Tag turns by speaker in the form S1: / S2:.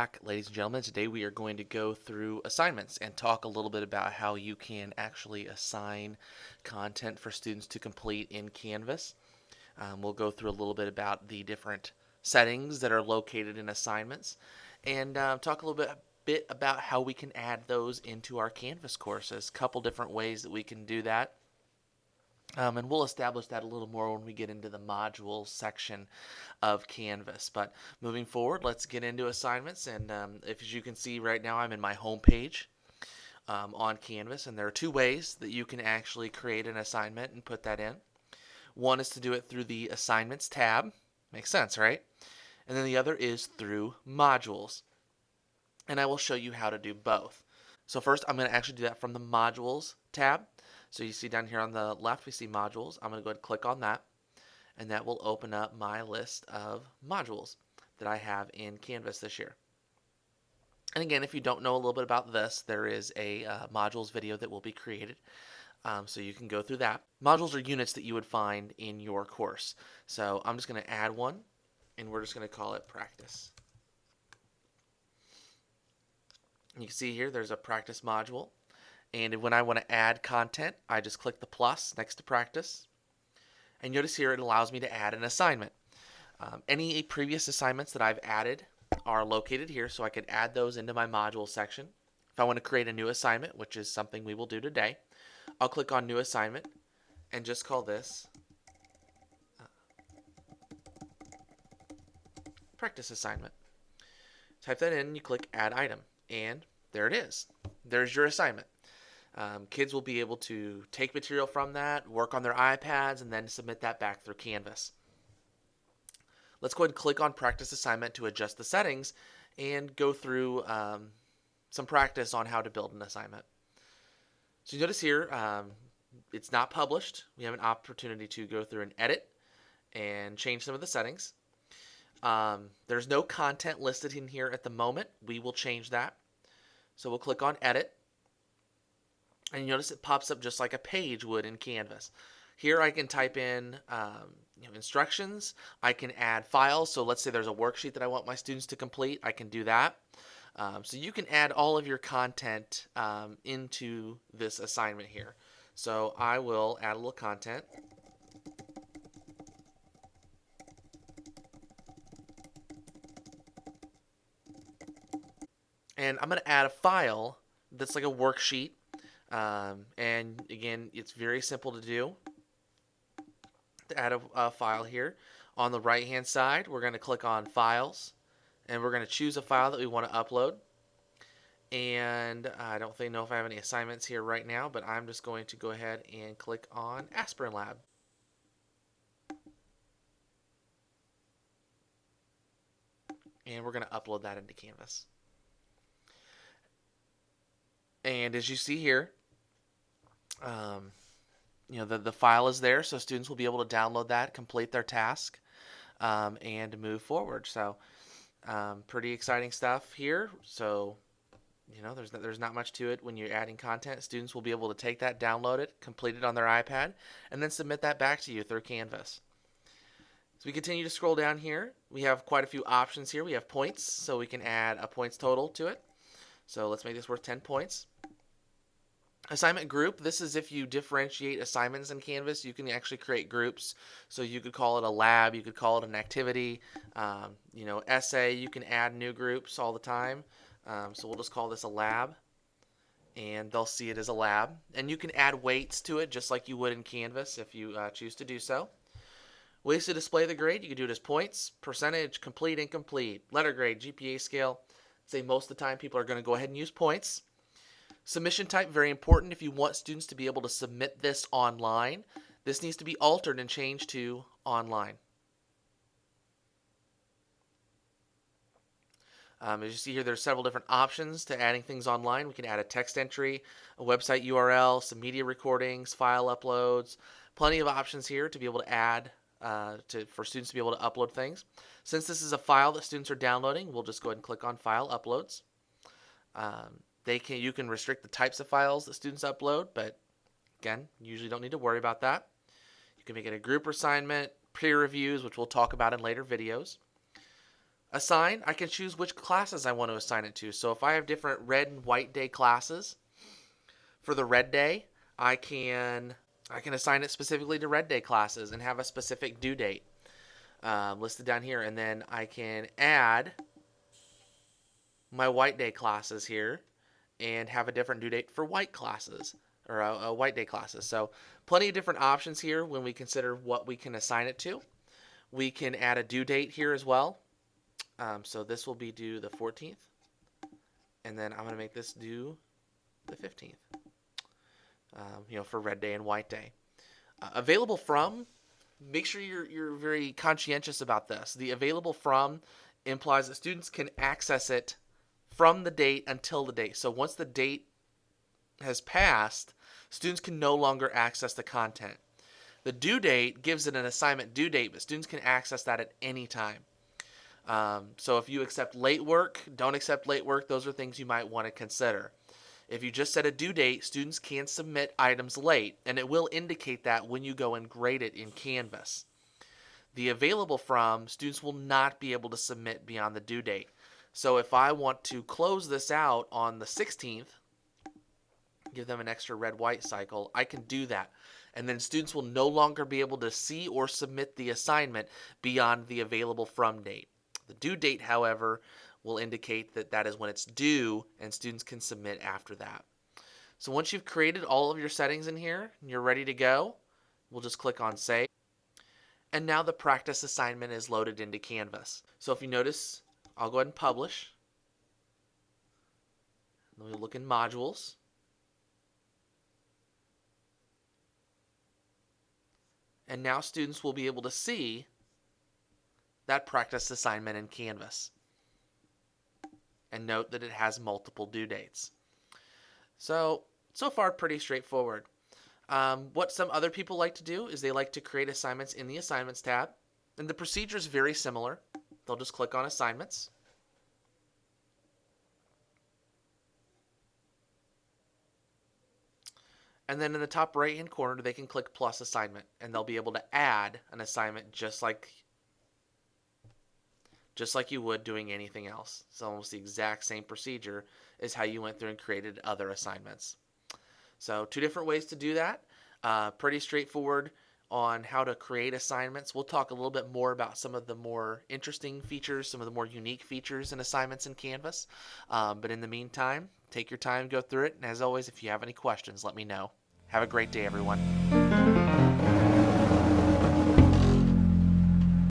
S1: back, ladies and gentlemen. Today we are going to go through assignments and talk a little bit about how you can actually assign content for students to complete in Canvas. We'll go through a little bit about the different settings that are located in assignments and talk a little bit about how we can add those into our Canvas courses. A couple different ways that we can do that. And we'll establish that a little more when we get into the modules section of Canvas. But moving forward, let's get into assignments. And as you can see right now, I'm in my home page on Canvas. And there are two ways that you can actually create an assignment and put that in. One is to do it through the Assignments tab. Makes sense, right? And then the other is through Modules. And I will show you how to do both. So first, I'm going to actually do that from the Modules tab. So you see down here on the left, we see modules. I'm going to go ahead and click on that, and that will open up my list of modules that I have in Canvas this year. And again, if you don't know a little bit about this, there is a modules video that will be created, so you can go through that. Modules are units that you would find in your course. So I'm just going to add one, and we're just going to call it practice. And you can see here there's a practice module. And when I want to add content, I just click the plus next to practice. And notice here it allows me to add an assignment. Any previous assignments that I've added are located here, so I could add those into my module section. If I want to create a new assignment, which is something we will do today, I'll click on New Assignment and just call this Practice Assignment. Type that in and you click Add Item, and there it is. There's your assignment. Kids will be able to take material from that, work on their iPads, and then submit that back through Canvas. Let's go ahead and click on Practice Assignment to adjust the settings and go through some practice on how to build an assignment. So you notice here, it's not published. We have an opportunity to go through and edit and change some of the settings. There's no content listed in here at the moment. We will change that. So we'll click on Edit. And you notice it pops up just like a page would in Canvas. Here I can type in instructions. I can add files. So let's say there's a worksheet that I want my students to complete. I can do that. So you can add all of your content into this assignment here. So I will add a little content. And I'm going to add a file that's like a worksheet. And again, it's very simple to do. To add a file here, on the right hand side, we're going to click on Files, and we're going to choose a file that we want to upload. And I don't know if I have any assignments here right now, but I'm just going to go ahead and click on Aspirin Lab. And we're going to upload that into Canvas. And as you see here, the file is there, so students will be able to download that, complete their task, and move forward. So pretty exciting stuff here. So there's not much to it when you're adding content. Students will be able to take that, download it, complete it on their iPad, and then submit that back to you through Canvas. So we continue to scroll down here. We have quite a few options here. We have points, so we can add a points total to it. So let's make this worth 10 points. Assignment group, this is if you differentiate assignments in Canvas, you can actually create groups. So you could call it a lab, you could call it an activity, essay, you can add new groups all the time. So we'll just call this a lab, and they'll see it as a lab. And you can add weights to it just like you would in Canvas if you choose to do so. Ways to display the grade, you can do it as points, percentage, complete, incomplete, letter grade, GPA scale. I'd say most of the time people are going to go ahead and use points. Submission type, very important. If you want students to be able to submit this online, this needs to be altered and changed to online. As you see here, there's several different options to adding things online. We can add a text entry, a website URL, some media recordings, file uploads. Plenty of options here to be able to add for students to be able to upload things. Since this is a file that students are downloading, we'll just go ahead and click on File Uploads. You can restrict the types of files that students upload, but again, you usually don't need to worry about that. You can make it a group assignment, peer reviews, which we'll talk about in later videos. Assign, I can choose which classes I want to assign it to. So if I have different red and white day classes, for the red day, I can assign it specifically to red day classes and have a specific due date listed down here. And then I can add my white day classes here and have a different due date for white classes or white day classes. So plenty of different options here when we consider what we can assign it to. We can add a due date here as well. So this will be due the 14th, and then I'm going to make this due the 15th. For red day and white day. Available from, make sure you're very conscientious about this. The available from implies that students can access it from the date until the date. So once the date has passed, students can no longer access the content. The due date gives it an assignment due date, but students can access that at any time. So if you accept late work, don't accept late work, those are things you might want to consider. If you just set a due date, students can submit items late, and it will indicate that when you go and grade it in Canvas. The available from, students will not be able to submit beyond the due date. So if I want to close this out on the 16th, give them an extra red-white cycle, I can do that. And then students will no longer be able to see or submit the assignment beyond the available from date. The due date, however, will indicate that that is when it's due, and students can submit after that. So once you've created all of your settings in here and you're ready to go, we'll just click on Save. And now the practice assignment is loaded into Canvas. So if you notice, I'll go ahead and publish. Then we look in Modules. And now students will be able to see that practice assignment in Canvas. And note that it has multiple due dates. So far pretty straightforward. What some other people like to do is they like to create assignments in the Assignments tab. And the procedure is very similar. They'll just click on Assignments. And then in the top right hand corner they can click plus assignment, and they'll be able to add an assignment just like you would doing anything else. It's almost the exact same procedure as how you went through and created other assignments. So 2 different ways to do that. Pretty straightforward on how to create assignments. We'll talk a little bit more about some of the more interesting features, some of the more unique features in assignments in Canvas. But in the meantime, take your time, go through it. And as always, if you have any questions, let me know. Have a great day, everyone.